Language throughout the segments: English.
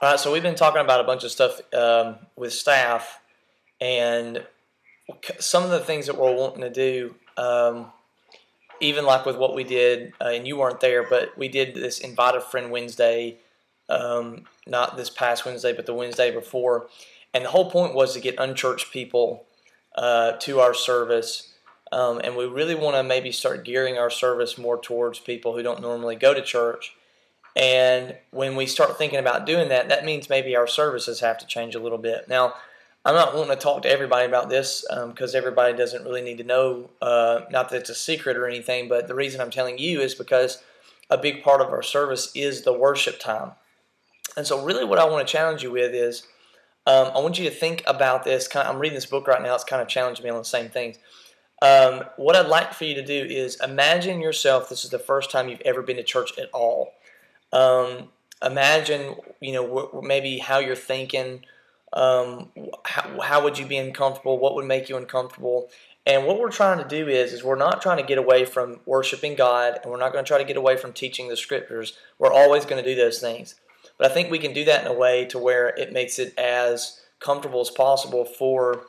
All right, so we've been talking about a bunch of stuff with staff, and some of the things that we're wanting to do, even like with what we did, and you weren't there, but we did this Invite a Friend Wednesday, not this past Wednesday, but the Wednesday before. And the whole point was to get unchurched people to our service. And we really want to maybe start gearing our service more towards people who don't normally go to church. And when we start thinking about doing that, that means maybe our services have to change a little bit. Now, I'm not wanting to talk to everybody about this because everybody doesn't really need to know, not that it's a secret or anything, but the reason I'm telling you is because a big part of our service is the worship time. And so really what I want to challenge you with is I want you to think about this. I'm reading this book right now. It's kind of challenging me on the same things. What I'd like for you to do is imagine yourself, this is the first time you've ever been to church at all. Imagine, maybe how you're thinking, how would you be uncomfortable, what would make you uncomfortable. And what we're trying to do is we're not trying to get away from worshiping God, and we're not going to try to get away from teaching the scriptures. We're always going to do those things. But I think we can do that in a way to where it makes it as comfortable as possible for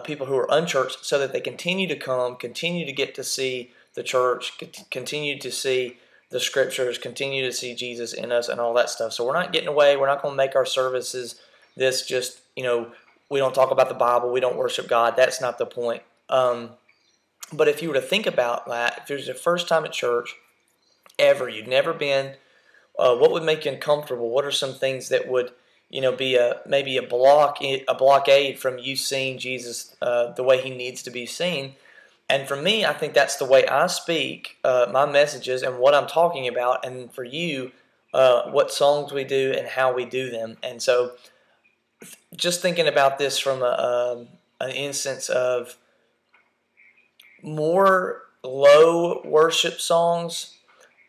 people who are unchurched so that they continue to come, continue to get to see the church, continue to see the scriptures, continue to see Jesus in us and all that stuff. So we're not getting away. We're not going to make our services this just, we don't talk about the Bible. We don't worship God. That's not the point. But if you were to think about that, if there's your first time at church ever, you've never been, what would make you uncomfortable? What are some things that would, be maybe a blockade from you seeing Jesus the way he needs to be seen? And for me, I think that's the way I speak my messages and what I'm talking about. And for you, what songs we do and how we do them. And so just thinking about this from an instance of more low worship songs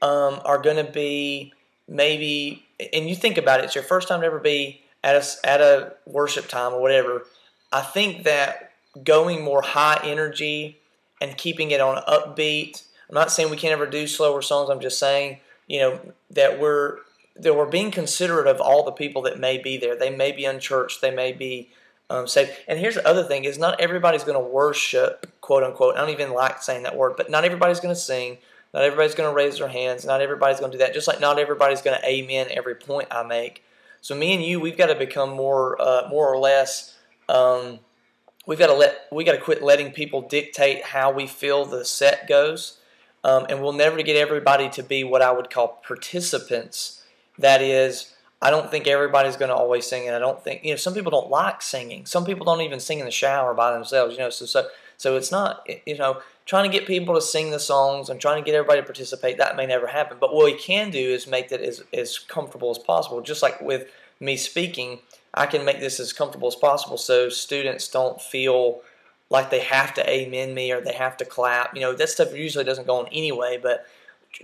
are going to be maybe, and you think about it, it's your first time to ever be at a worship time or whatever. I think that going more high energy and keeping it on upbeat. I'm not saying we can't ever do slower songs. I'm just saying, that we're being considerate of all the people that may be there. They may be unchurched. They may be saved. And here's the other thing: is not everybody's going to worship, quote unquote. I don't even like saying that word, but not everybody's going to sing. Not everybody's going to raise their hands. Not everybody's going to do that. Just like not everybody's going to amen every point I make. So me and you, we've got to become more or less. We got to quit letting people dictate how we feel the set goes, and we'll never get everybody to be what I would call participants. That is, I don't think everybody's going to always sing, and I don't think some people don't like singing. Some people don't even sing in the shower by themselves. So it's not trying to get people to sing the songs and trying to get everybody to participate. That may never happen. But what we can do is make that as comfortable as possible. Just like with me speaking, I can make this as comfortable as possible so students don't feel like they have to amen me or they have to clap. That stuff usually doesn't go on anyway, but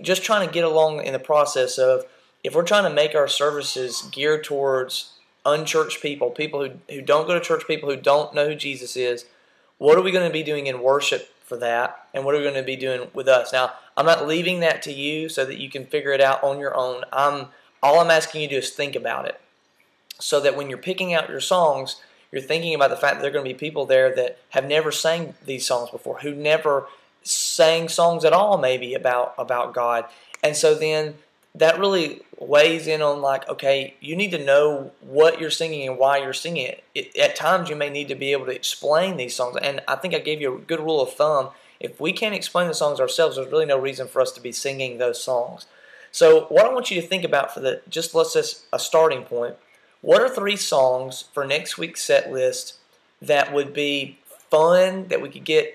just trying to get along in the process of, if we're trying to make our services geared towards unchurched people, people who don't go to church, people who don't know who Jesus is, what are we going to be doing in worship for that, and what are we going to be doing with us? Now, I'm not leaving that to you so that you can figure it out on your own. All I'm asking you to do is think about it, so that when you're picking out your songs, you're thinking about the fact that there are going to be people there that have never sang these songs before, who never sang songs at all maybe about God. And so then that really weighs in on okay, you need to know what you're singing and why you're singing it. At times you may need to be able to explain these songs. And I think I gave you a good rule of thumb. If we can't explain the songs ourselves, there's really no reason for us to be singing those songs. So what I want you to think about let's just a starting point. What are 3 songs for next week's set list that would be fun, that we could get,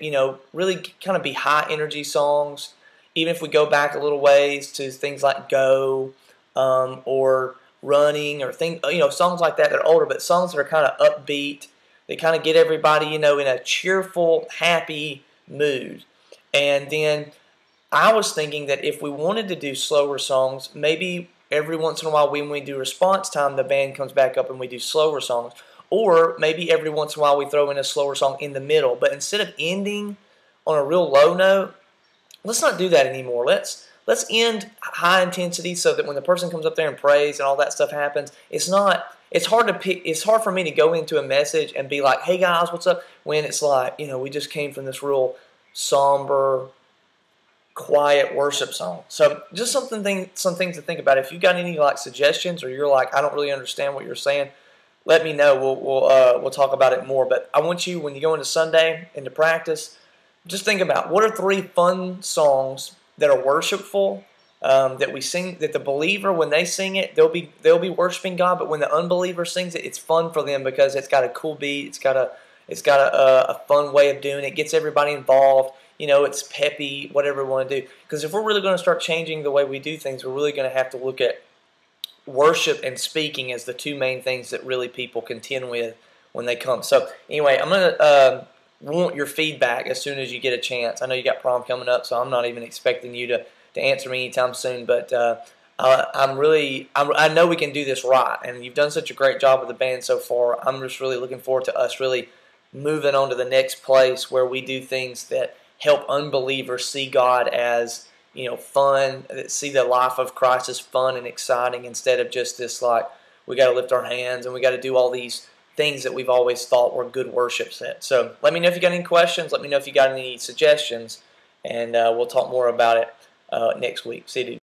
really kind of be high energy songs, even if we go back a little ways to things like Go or Running or songs like that are older, but songs that are kind of upbeat. They kind of get everybody, in a cheerful, happy mood. And then I was thinking that if we wanted to do slower songs, maybe every once in a while when we do response time, the band comes back up and we do slower songs. Or maybe every once in a while we throw in a slower song in the middle. But instead of ending on a real low note, let's not do that anymore. Let's let's end high intensity so that when the person comes up there and prays and all that stuff happens, it's hard to pick. It's hard for me to go into a message and be like, "Hey guys, what's up?" When it's like, we just came from this real somber, quiet worship song. So just some things to think about. If you got any suggestions, or you're like, I don't really understand what you're saying, let me know. We'll talk about it more. But I want you, when you go into Sunday into practice, just think about what are 3 fun songs that are worshipful, that we sing, that the believer, when they sing it, they'll be worshiping God. But when the unbeliever sings it, it's fun for them because it's got a cool beat. It's got a fun way of doing it. Gets everybody involved. It's peppy, whatever we want to do. Because if we're really going to start changing the way we do things, we're really going to have to look at worship and speaking as the 2 main things that really people contend with when they come. So anyway, I'm going to want your feedback as soon as you get a chance. I know you got prom coming up, so I'm not even expecting you to answer me anytime soon. But I know we can do this right, and you've done such a great job with the band so far. I'm just really looking forward to us really moving on to the next place where we do things that help unbelievers see God as fun, see the life of Christ as fun and exciting, instead of just this we got to lift our hands and we got to do all these things that we've always thought were good worship sets. So let me know if you got any questions. Let me know if you got any suggestions, and we'll talk more about it next week. See you.